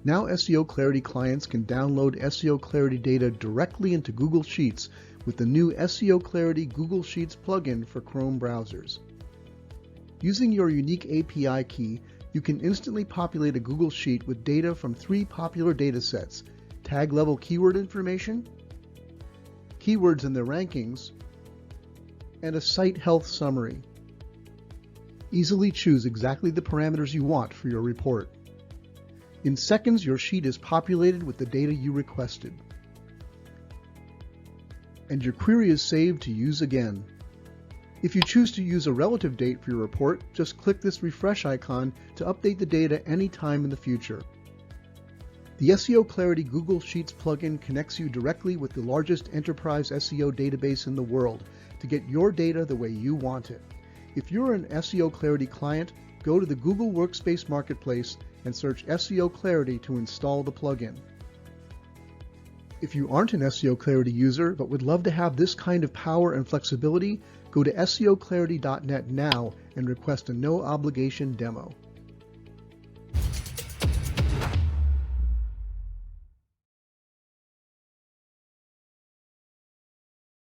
Now seoClarity clients can download seoClarity data directly into Google Sheets with the new seoClarity Google Sheets plugin for Chrome browsers. Using your unique API key, you can instantly populate a Google Sheet with data from 3 popular datasets: tag-level keyword information, keywords and their rankings, and a site health summary. Easily choose exactly the parameters you want for your report. In seconds, your sheet is populated with the data you requested. And your query is saved to use again. If you choose to use a relative date for your report, just click this refresh icon to update the data anytime in the future. The seoClarity Google Sheets plugin connects you directly with the largest enterprise SEO database in the world to get your data the way you want it. If you're an seoClarity client, go to the Google Workspace Marketplace and search seoClarity to install the plugin. If you aren't an seoClarity user but would love to have this kind of power and flexibility, go to seoclarity.net now and request a no-obligation demo.